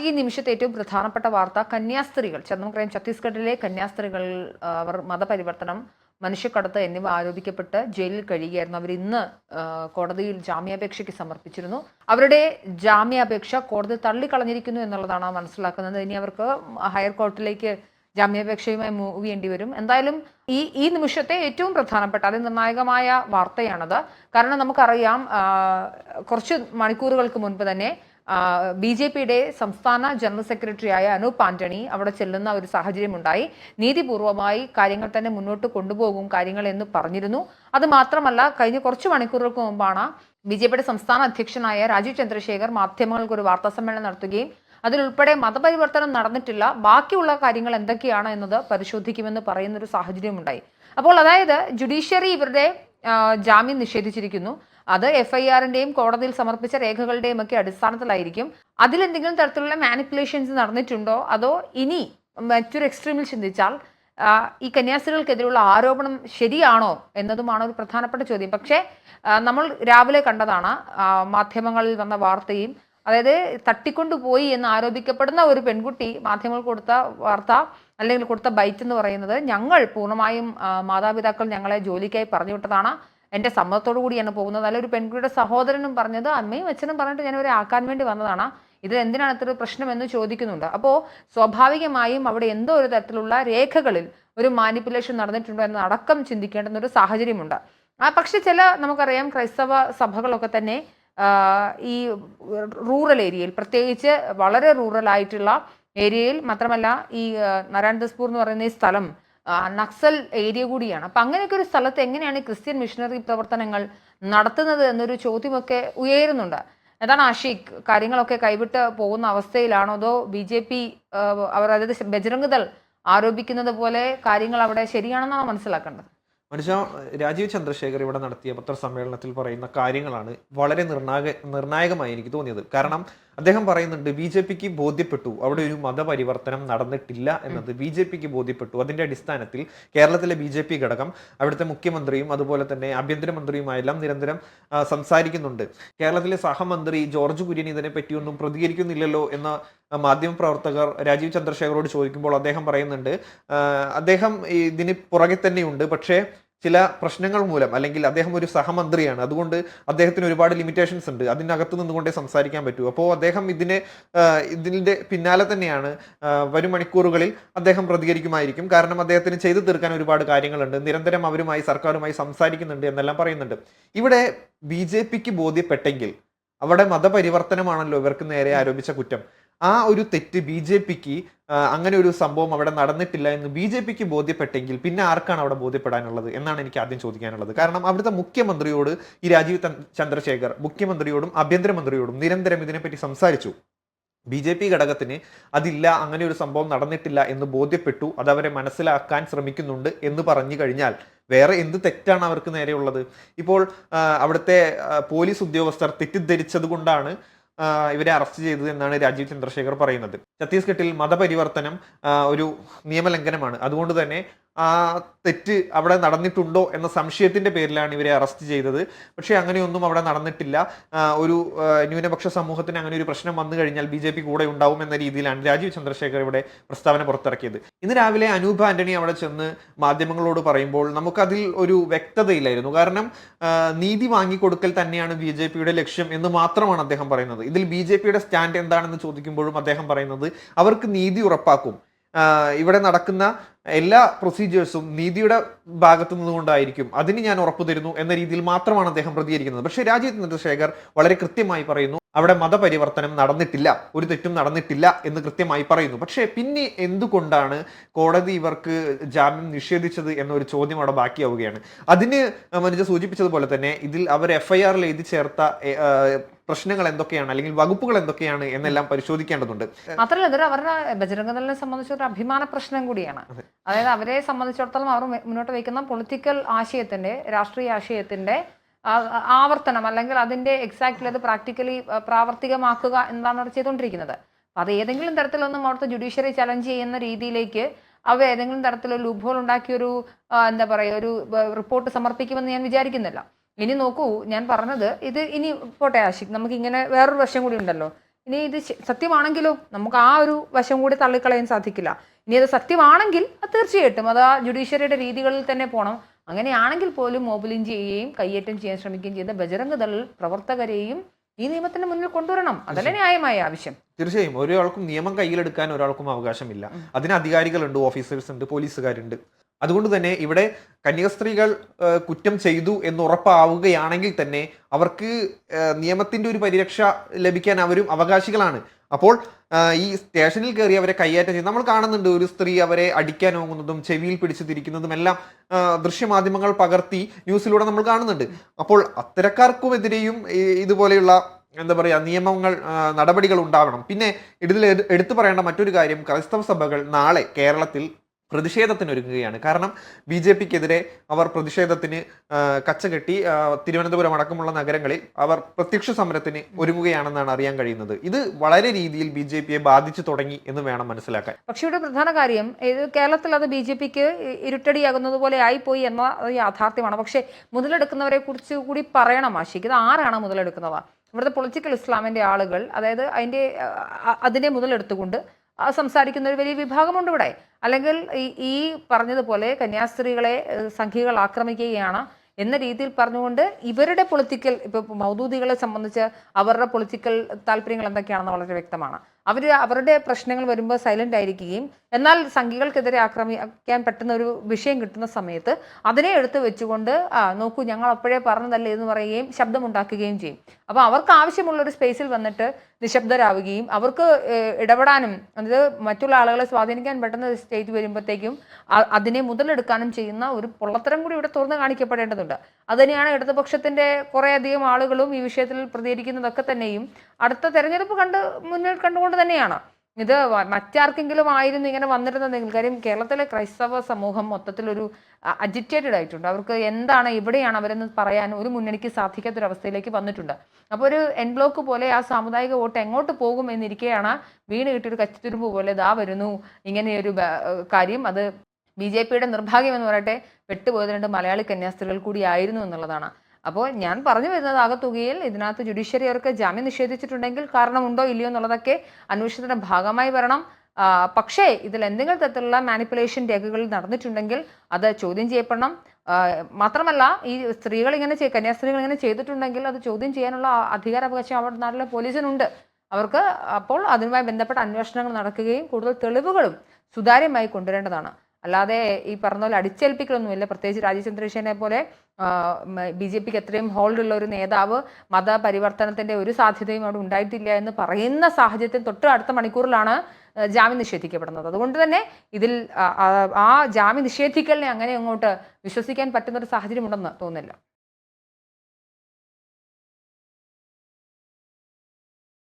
ഈ നിമിഷത്തെ ഏറ്റവും പ്രധാനപ്പെട്ട വാർത്ത കന്യാസ്ത്രീകൾ നമുക്കറിയാം ഛത്തീസ്ഗഡിലെ കന്യാസ്ത്രീകൾ അവർ മതപരിവർത്തനം മനുഷ്യക്കടത്ത് എന്നിവ ആരോപിക്കപ്പെട്ട് ജയിലിൽ കഴിയുകയായിരുന്നു. അവർ ഇന്ന് കോടതിയിൽ ജാമ്യാപേക്ഷയ്ക്ക് സമർപ്പിച്ചിരുന്നു. അവരുടെ ജാമ്യാപേക്ഷ കോടതി തള്ളിക്കളഞ്ഞിരിക്കുന്നു എന്നുള്ളതാണ് മനസ്സിലാക്കുന്നത്. ഇനി അവർക്ക് ഹയർ കോർട്ടിലേക്ക് ജാമ്യാപേക്ഷയുമായി മൂവ് ചെയ്യേണ്ടി വരും. എന്തായാലും ഈ നിമിഷത്തെ ഏറ്റവും പ്രധാനപ്പെട്ട അതിനിർണായകമായ വാർത്തയാണത്. കാരണം നമുക്കറിയാം കുറച്ച് മണിക്കൂറുകൾക്ക് മുൻപ് തന്നെ BJPയുടെ സംസ്ഥാന ജനറൽ സെക്രട്ടറിയായ അനൂപ് ആന്റണി അവിടെ ചെല്ലുന്ന ഒരു സാഹചര്യം ഉണ്ടായി. നീതിപൂർവമായി കാര്യങ്ങൾ തന്നെ മുന്നോട്ട് കൊണ്ടുപോകും കാര്യങ്ങൾ എന്ന് പറഞ്ഞിരുന്നു. അത് മാത്രമല്ല, കഴിഞ്ഞ കുറച്ച് മണിക്കൂറുകൾക്ക് മുമ്പാണ് BJPയുടെ സംസ്ഥാന അധ്യക്ഷനായ രാജീവ് ചന്ദ്രശേഖർ മാധ്യമങ്ങൾക്ക് ഒരു വാർത്താ സമ്മേളനം നടത്തുകയും അതിലുൾപ്പെടെ മതപരിവർത്തനം നടന്നിട്ടില്ല, ബാക്കിയുള്ള കാര്യങ്ങൾ എന്തൊക്കെയാണ് എന്നത് പരിശോധിക്കുമെന്ന് പറയുന്ന ഒരു സാഹചര്യം ഉണ്ടായി. അപ്പോൾ അതായത് ജുഡീഷ്യറി ഇവരുടെ ജാമ്യം നിഷേധിച്ചിരിക്കുന്നു. അത് FIRന്റെയും കോടതിയിൽ സമർപ്പിച്ച രേഖകളുടെയും ഒക്കെ അടിസ്ഥാനത്തിലായിരിക്കും. അതിലെന്തെങ്കിലും തരത്തിലുള്ള മാനിപ്പുലേഷൻസ് നടന്നിട്ടുണ്ടോ, അതോ ഇനി മറ്റൊരു എക്സ്ട്രീമിൽ ചിന്തിച്ചാൽ ഈ കന്യാസ്ത്രീകൾക്കെതിരെയുള്ള ആരോപണം ശരിയാണോ എന്നതുമാണ് ഒരു പ്രധാനപ്പെട്ട ചോദ്യം. പക്ഷേ നമ്മൾ രാവിലെ കണ്ടതാണ് മാധ്യമങ്ങളിൽ വന്ന വാർത്തയും, അതായത് തട്ടിക്കൊണ്ടുപോയി എന്ന് ആരോപിക്കപ്പെടുന്ന ഒരു പെൺകുട്ടി മാധ്യമങ്ങൾ കൊടുത്ത വാർത്ത അല്ലെങ്കിൽ കൊടുത്ത ബൈറ്റ് എന്ന് പറയുന്നത്, ഞങ്ങൾ പൂർണ്ണമായും മാതാപിതാക്കൾ ഞങ്ങളെ ജോലിക്കായി പറഞ്ഞു വിട്ടതാണ്, എൻ്റെ സമ്മതത്തോടു കൂടിയാണ് പോകുന്നത്. അല്ല, ഒരു പെൺകുട്ടിയുടെ സഹോദരനും പറഞ്ഞത് അമ്മയും അച്ഛനും പറഞ്ഞിട്ട് ഞാൻ ഇവരെ ആക്കാൻ വേണ്ടി വന്നതാണ്, ഇത് എന്തിനാണ് ഇത്ര പ്രശ്നം എന്ന് ചോദിക്കുന്നുണ്ട്. അപ്പോൾ സ്വാഭാവികമായും അവിടെ എന്തോ ഒരു തരത്തിലുള്ള രേഖകളിൽ ഒരു മാനിപ്പുലേഷൻ നടന്നിട്ടുണ്ടോ എന്ന് അടക്കം ചിന്തിക്കേണ്ടുന്ന ഒരു സാഹചര്യമുണ്ട്. പക്ഷെ നമുക്കറിയാം ക്രൈസ്തവ സഭകളൊക്കെ തന്നെ ഈ റൂറൽ ഏരിയയിൽ, പ്രത്യേകിച്ച് വളരെ റൂറൽ ആയിട്ടുള്ള ഏരിയയിൽ, മാത്രമല്ല ഈ നാരായൺദാസ്പൂർ എന്ന് പറയുന്ന ഈ സ്ഥലം നക്സൽ ഏരിയ കൂടിയാണ്. അപ്പം അങ്ങനെയൊക്കെ ഒരു സ്ഥലത്ത് എങ്ങനെയാണ് ക്രിസ്ത്യൻ മിഷണറി പ്രവർത്തനങ്ങൾ നടത്തുന്നത് എന്നൊരു ചോദ്യമൊക്കെ ഉയരുന്നുണ്ട്. എന്താണ് ആഷിഖ്, കാര്യങ്ങളൊക്കെ കൈവിട്ട് പോകുന്ന അവസ്ഥയിലാണോ, അതോ BJP അവർ, അതായത് ബജ്രംഗ് ദൾ ആരോപിക്കുന്നത് പോലെ കാര്യങ്ങൾ അവിടെ ശരിയാണെന്നാണ് മനസ്സിലാക്കേണ്ടത്? മനുഷ്യ രാജീവ് ചന്ദ്രശേഖർ ഇവിടെ നടത്തിയ പത്രസമ്മേളനത്തിൽ പറയുന്ന കാര്യങ്ങളാണ് വളരെ നിർണായകമായി എനിക്ക് തോന്നിയത്. കാരണം അദ്ദേഹം പറയുന്നുണ്ട് BJPക്ക് ബോധ്യപ്പെട്ടു അവിടെ ഒരു മതപരിവർത്തനം നടന്നിട്ടില്ല എന്നത് BJPക്ക് ബോധ്യപ്പെട്ടു. അതിന്റെ അടിസ്ഥാനത്തിൽ കേരളത്തിലെ BJP ഘടകം അവിടുത്തെ മുഖ്യമന്ത്രിയും അതുപോലെ തന്നെ ആഭ്യന്തരമന്ത്രിയുമായെല്ലാം നിരന്തരം സംസാരിക്കുന്നുണ്ട്. കേരളത്തിലെ സഹമന്ത്രി ജോർജ് കുര്യൻ ഇതിനെ പറ്റിയൊന്നും പ്രതികരിക്കുന്നില്ലല്ലോ എന്ന മാധ്യമപ്രവർത്തകർ രാജീവ് ചന്ദ്രശേഖരോട് ചോദിക്കുമ്പോൾ അദ്ദേഹം പറയുന്നുണ്ട്, അദ്ദേഹം ഇതിന് പുറകെ തന്നെയുണ്ട്, പക്ഷേ ചില പ്രശ്നങ്ങൾ മൂലം, അല്ലെങ്കിൽ അദ്ദേഹം ഒരു സഹമന്ത്രിയാണ്, അതുകൊണ്ട് അദ്ദേഹത്തിന് ഒരുപാട് ലിമിറ്റേഷൻസ് ഉണ്ട്, അതിനകത്ത് നിന്നുകൊണ്ടേ സംസാരിക്കാൻ പറ്റൂ. അപ്പോൾ അദ്ദേഹം ഇതിന്റെ പിന്നാലെ തന്നെയാണ്, വരും മണിക്കൂറുകളിൽ അദ്ദേഹം പ്രതികരിക്കുമായിരിക്കും. കാരണം അദ്ദേഹത്തിന് ചെയ്തു തീർക്കാൻ ഒരുപാട് കാര്യങ്ങളുണ്ട്, നിരന്തരം അവരുമായി സർക്കാരുമായി സംസാരിക്കുന്നുണ്ട് എന്നെല്ലാം പറയുന്നുണ്ട്. ഇവിടെ BJPക്ക് ബോധ്യപ്പെട്ടെങ്കിൽ അവിടെ മതപരിവർത്തനമാണല്ലോ ഇവർക്ക് നേരെ ആരോപിച്ച കുറ്റം. ആ ഒരു തെറ്റ് BJPക്ക്, അങ്ങനെ ഒരു സംഭവം അവിടെ നടന്നിട്ടില്ല എന്ന് BJPക്ക് ബോധ്യപ്പെട്ടെങ്കിൽ പിന്നെ ആർക്കാണ് അവിടെ ബോധ്യപ്പെടാനുള്ളത് എന്നാണ് എനിക്ക് ആദ്യം ചോദിക്കാനുള്ളത്. കാരണം അവിടുത്തെ മുഖ്യമന്ത്രിയോട് ഈ രാജീവ് ചന്ദ്രശേഖർ മുഖ്യമന്ത്രിയോടും ആഭ്യന്തരമന്ത്രിയോടും നിരന്തരം ഇതിനെപ്പറ്റി സംസാരിച്ചു. BJP ഘടകത്തിന് അതില്ല, അങ്ങനെ ഒരു സംഭവം നടന്നിട്ടില്ല എന്ന് ബോധ്യപ്പെട്ടു, അതവരെ മനസ്സിലാക്കാൻ ശ്രമിക്കുന്നുണ്ട് എന്ന് പറഞ്ഞു കഴിഞ്ഞാൽ വേറെ എന്ത് തെറ്റാണ് അവർക്ക് നേരെയുള്ളത്? ഇപ്പോൾ അവിടുത്തെ പോലീസ് ഉദ്യോഗസ്ഥർ തെറ്റിദ്ധരിച്ചത് കൊണ്ടാണ് ഇവരെ അറസ്റ്റ് ചെയ്തത് എന്നാണ് രാജീവ് ചന്ദ്രശേഖർ പറയുന്നത്. ഛത്തീസ്ഗഡിൽ മതപരിവർത്തനം ഒരു നിയമലംഘനമാണ്, അതുകൊണ്ട് തന്നെ ആ തെറ്റ് അവിടെ നടന്നിട്ടുണ്ടോ എന്ന സംശയത്തിന്റെ പേരിലാണ് ഇവരെ അറസ്റ്റ് ചെയ്തത്. പക്ഷേ അങ്ങനെയൊന്നും അവിടെ നടന്നിട്ടില്ല. ഒരു ന്യൂനപക്ഷ സമൂഹത്തിന് അങ്ങനെ ഒരു പ്രശ്നം വന്നു കഴിഞ്ഞാൽ BJP കൂടെ ഉണ്ടാവും എന്ന രീതിയിലാണ് രാജീവ് ചന്ദ്രശേഖർ ഇവിടെ പ്രസ്താവന പുറത്തിറക്കിയത്. ഇന്ന് രാവിലെ അനൂപ് ആന്റണി അവിടെ ചെന്ന് മാധ്യമങ്ങളോട് പറയുമ്പോൾ നമുക്കതിൽ ഒരു വ്യക്തതയില്ലായിരുന്നു. കാരണം നീതി വാങ്ങിക്കൊടുക്കൽ തന്നെയാണ് BJPയുടെ ലക്ഷ്യം എന്ന് മാത്രമാണ് അദ്ദേഹം പറയുന്നത്. ഇതിൽ BJPയുടെ സ്റ്റാൻഡ് എന്താണെന്ന് ചോദിക്കുമ്പോഴും അദ്ദേഹം പറയുന്നത് അവർക്ക് നീതി ഉറപ്പാക്കും, ഇവിടെ നടക്കുന്ന എല്ലാ പ്രൊസീജിയേഴ്സും നീതിയുടെ ഭാഗത്തു നിന്നുകൊണ്ടായിരിക്കും, അതിന് ഞാൻ ഉറപ്പു തരുന്നു എന്ന രീതിയിൽ മാത്രമാണ് അദ്ദേഹം പ്രതികരിക്കുന്നത്. പക്ഷേ രാജീവ് ചന്ദ്രശേഖർ വളരെ കൃത്യമായി പറയുന്നു അവിടെ മതപരിവർത്തനം നടന്നിട്ടില്ല, ഒരു തെറ്റും നടന്നിട്ടില്ല എന്ന് കൃത്യമായി പറയുന്നു. പക്ഷേ പിന്നെ എന്തുകൊണ്ടാണ് കോടതി ഇവർക്ക് ജാമ്യം നിഷേധിച്ചത് എന്നൊരു ചോദ്യം അവിടെ ബാക്കിയാവുകയാണ്. അതിന് മനുജ സൂചിപ്പിച്ചതുപോലെ തന്നെ ഇതിൽ അവർ FIRൽ എഴുതി ചേർത്ത പ്രശ്നങ്ങൾ എന്തൊക്കെയാണ്, അല്ലെങ്കിൽ വകുപ്പുകൾ എന്തൊക്കെയാണ് എന്നെല്ലാം പരിശോധിക്കേണ്ടതുണ്ട്. മാത്രമല്ല ഇതൊരു അവരുടെ ബജരംഗ് ദളിനെ സംബന്ധിച്ച ഒരു അഭിമാന പ്രശ്നം കൂടിയാണ്. അതായത് അവരെ സംബന്ധിച്ചിടത്തോളം അവർ മുന്നോട്ട് വയ്ക്കുന്ന പൊളിറ്റിക്കൽ ആശയത്തിന്റെ, രാഷ്ട്രീയ ആശയത്തിന്റെ ആവർത്തനം, അല്ലെങ്കിൽ അതിന്റെ എക്സാക്ട്ലി അത് പ്രാക്ടിക്കലി പ്രാവർത്തികമാക്കുക എന്നാണ് അവർ ചെയ്തുകൊണ്ടിരിക്കുന്നത്. അത് ഏതെങ്കിലും തരത്തിലൊന്നും അവിടുത്തെ ജുഡീഷ്യറി ചലഞ്ച് ചെയ്യുന്ന രീതിയിലേക്ക് അവർ ഏതെങ്കിലും തരത്തിലൊരു ലൂപ്ഹോൾ ഉണ്ടാക്കിയൊരു എന്താ പറയുക ഒരു റിപ്പോർട്ട് സമർപ്പിക്കുമെന്ന് ഞാൻ വിചാരിക്കുന്നില്ല. ഇനി നോക്കൂ, ഞാൻ പറഞ്ഞത് ഇത് ഇനി പോട്ടെ ആഷിഖ്, നമുക്ക് ഇങ്ങനെ വേറൊരു വശം കൂടി ഉണ്ടല്ലോ. ഇനി ഇത് സത്യമാണെങ്കിലോ നമുക്ക് ആ ഒരു വശം കൂടി തള്ളിക്കളയാൻ സാധിക്കില്ല. ഇനി അത് സത്യമാണെങ്കിൽ അത് തീർച്ചയായിട്ടും അത് ആ ജുഡീഷ്യറിയുടെ രീതികളിൽ തന്നെ പോകണം. അങ്ങനെയാണെങ്കിൽ പോലും മോബിലിംഗ് ചെയ്യുകയും കയ്യേറ്റം ചെയ്യാൻ ശ്രമിക്കുകയും ചെയ്ത ബജറംഗ് ദൾ പ്രവർത്തകരെയും ഈ നിയമത്തിന് മുന്നിൽ കൊണ്ടുവരണം. അതല്ലേ ന്യായമായ ആവശ്യം. തീർച്ചയായും ഒരാൾക്കും നിയമം കയ്യിലെടുക്കാൻ ഒരാൾക്കും അവകാശമില്ല. അതിന് അധികാരികളുണ്ട്, ഓഫീസേഴ്സ് ഉണ്ട്, പോലീസുകാരുണ്ട്. അതുകൊണ്ട് തന്നെ ഇവിടെ കന്യാസ്ത്രീകൾ കുറ്റം ചെയ്തു എന്ന് ഉറപ്പാവുകയാണെങ്കിൽ തന്നെ അവർക്ക് നിയമത്തിന്റെ ഒരു പരിരക്ഷ ലഭിക്കാൻ അവരും അവകാശികളാണ്. അപ്പോൾ ഈ സ്റ്റേഷനിൽ കയറി അവരെ കൈയാറ്റം ചെയ്ത് നമ്മൾ കാണുന്നുണ്ട്, ഒരു സ്ത്രീ അവരെ അടിക്കാൻ ഓങ്ങുന്നതും ചെവിയിൽ പിടിച്ചു തിരിക്കുന്നതും എല്ലാം ദൃശ്യമാധ്യമങ്ങൾ പകർത്തി ന്യൂസിലൂടെ നമ്മൾ കാണുന്നുണ്ട്. അപ്പോൾ അത്തരക്കാർക്കുമെതിരെയും ഇതുപോലെയുള്ള എന്താ പറയുക നിയമങ്ങൾ നടപടികൾ ഉണ്ടാവണം. പിന്നെ ഇതിൽ എടുത്തു പറയേണ്ട മറ്റൊരു കാര്യം, ക്രൈസ്തവ സഭകൾ നാളെ കേരളത്തിൽ പ്രതിഷേധത്തിനൊരുങ്ങുകയാണ്. കാരണം BJPക്കെതിരെ അവർ പ്രതിഷേധത്തിന് കച്ചകെട്ടി തിരുവനന്തപുരം അടക്കമുള്ള നഗരങ്ങളിൽ അവർ പ്രത്യക്ഷ സമരത്തിന് ഒരുങ്ങുകയാണെന്നാണ് അറിയാൻ കഴിയുന്നത്. ഇത് വളരെ രീതിയിൽ BJPയെ ബാധിച്ചു തുടങ്ങി എന്ന് വേണം മനസ്സിലാക്കാൻ. പക്ഷേ ഇവിടെ പ്രധാന കാര്യം കേരളത്തിൽ അത് BJPക്ക് ഇരുട്ടടിയാകുന്നത് പോലെ ആയിപ്പോയി എന്ന യാഥാർത്ഥ്യമാണ്. പക്ഷേ മുതലെടുക്കുന്നവരെ കുറിച്ച് കൂടി പറയണം ആശിക്ക്. ഇത് ആരാണ് മുതലെടുക്കുന്നവ? ഇവിടുത്തെ പൊളിറ്റിക്കൽ ഇസ്ലാമിന്റെ ആളുകൾ, അതായത് അതിനെ മുതലെടുത്തുകൊണ്ട് സംസാരിക്കുന്ന ഒരു വലിയ വിഭാഗമുണ്ട് ഇവിടെ. അല്ലെങ്കിൽ ഈ പറഞ്ഞതുപോലെ കന്യാസ്ത്രീകളെ സംഘികൾ ആക്രമിക്കുകയാണ് എന്ന രീതിയിൽ പറഞ്ഞുകൊണ്ട് ഇവരുടെ പൊളിറ്റിക്കൽ, ഇപ്പോൾ മൗദൂദികളെ സംബന്ധിച്ച് അവരുടെ പൊളിറ്റിക്കൽ താല്പര്യങ്ങൾ എന്തൊക്കെയാണെന്ന് വളരെ വ്യക്തമാണ്. അവരുടെ പ്രശ്നങ്ങൾ വരുമ്പോൾ സൈലന്റ് ആയിരിക്കുകയും എന്നാൽ സംഘികൾക്കെതിരെ ആക്രമിക്കാൻ പറ്റുന്ന ഒരു വിഷയം കിട്ടുന്ന സമയത്ത് അതിനെ എടുത്തു വെച്ചുകൊണ്ട് നോക്കൂ ഞങ്ങൾ അപ്പോഴേ പറഞ്ഞതല്ലേ എന്ന് പറയുകയും ശബ്ദമുണ്ടാക്കുകയും ചെയ്യും. അപ്പോൾ അവർക്ക് ആവശ്യമുള്ള ഒരു സ്പേസിൽ വന്നിട്ട് നിശബ്ദരാവുകയും അവർക്ക് ഇടപെടാനും, അതായത് മറ്റുള്ള ആളുകളെ സ്വാധീനിക്കാൻ പറ്റുന്ന സ്റ്റേറ്റ് വരുമ്പോഴത്തേക്കും അതിനെ മുതലെടുക്കാനും ചെയ്യുന്ന ഒരു പൊള്ളത്തരം കൂടി ഇവിടെ തുറന്നു കാണിക്കപ്പെടേണ്ടതുണ്ട്. അതുതന്നെയാണ് ഇടതുപക്ഷത്തിന്റെ കുറേയധികം ആളുകളും ഈ വിഷയത്തിൽ പ്രതികരിക്കുന്നതൊക്കെ തന്നെയും അടുത്ത തെരഞ്ഞെടുപ്പ് മുന്നിൽ കണ്ടുകൊണ്ട് തന്നെയാണ്. ഇത് മറ്റാർക്കെങ്കിലും ആയിരുന്നു ഇങ്ങനെ വന്നിരുന്നതെങ്കിൽ, കാര്യം കേരളത്തിലെ ക്രൈസ്തവ സമൂഹം മൊത്തത്തിലൊരു അജിറ്റേറ്റഡ് ആയിട്ടുണ്ട്. അവർക്ക് എന്താണ് എവിടെയാണ് അവരെന്ന് പറയാൻ ഒരു മുന്നണിക്ക് സാധിക്കാത്തൊരവസ്ഥയിലേക്ക് വന്നിട്ടുണ്ട്. അപ്പോൾ ഒരു എൻ ബ്ലോക്ക് പോലെ ആ സാമുദായിക വോട്ട് എങ്ങോട്ട് പോകും എന്നിരിക്കെയാണ് വീണ് കിട്ടിയൊരു കച്ചിത്തുരുമ്പ് പോലെ ദാ വരുന്നു ഇങ്ങനെയൊരു കാര്യം. അത് BJPയുടെ നിർഭാഗ്യം എന്ന് പറയട്ടെ, പെട്ടുപോയത് 2 മലയാളി കന്യാസ്ത്രീകൾ കൂടിയായിരുന്നു എന്നുള്ളതാണ്. അപ്പോൾ ഞാൻ പറഞ്ഞു വരുന്നത് ആകത്തുകയിൽ ഇതിനകത്ത് ജുഡീഷ്യറി അവർക്ക് ജാമ്യം നിഷേധിച്ചിട്ടുണ്ടെങ്കിൽ കാരണമുണ്ടോ ഇല്ലയോ എന്നുള്ളതൊക്കെ അന്വേഷണത്തിന്റെ ഭാഗമായി വരണം. പക്ഷേ ഇതിൽ എന്തെങ്കിലും തരത്തിലുള്ള മാനിപ്പുലേഷൻ രേഖകളിൽ നടന്നിട്ടുണ്ടെങ്കിൽ അത് ചോദ്യം ചെയ്യപ്പെടണം. മാത്രമല്ല ഈ കന്യാസ്ത്രീകൾ ഇങ്ങനെ ചെയ്തിട്ടുണ്ടെങ്കിൽ അത് ചോദ്യം ചെയ്യാനുള്ള അധികാരാവകാശം അവരുടെ നാട്ടിലെ പോലീസിനുണ്ട്. അവർക്ക് അപ്പോൾ അതുമായി ബന്ധപ്പെട്ട അന്വേഷണങ്ങൾ നടക്കുകയും കൂടുതൽ തെളിവുകളും സുതാര്യമായി കൊണ്ടുവരേണ്ടതാണ്. അല്ലാതെ ഈ പറഞ്ഞ പോലെ അടിച്ചേൽപ്പിക്കലൊന്നുമില്ല. പ്രത്യേകിച്ച് രാജീവ് ചന്ദ്രശേഖരനെ പോലെ BJPക്ക് എത്രയും ഹോൾഡുള്ള ഒരു നേതാവ് മതപരിവർത്തനത്തിന്റെ ഒരു സാധ്യതയും അവിടെ ഉണ്ടായിട്ടില്ല എന്ന് പറയുന്ന സാഹചര്യത്തിൽ തൊട്ട് അടുത്ത മണിക്കൂറിലാണ് ജാമ്യം നിഷേധിക്കപ്പെടുന്നത്. അതുകൊണ്ട് തന്നെ ഇതിൽ ആ ജാമ്യം നിഷേധിക്കലിനെ അങ്ങനെ അങ്ങോട്ട് വിശ്വസിക്കാൻ പറ്റുന്ന ഒരു സാഹചര്യം ഉണ്ടെന്ന് തോന്നുന്നില്ല.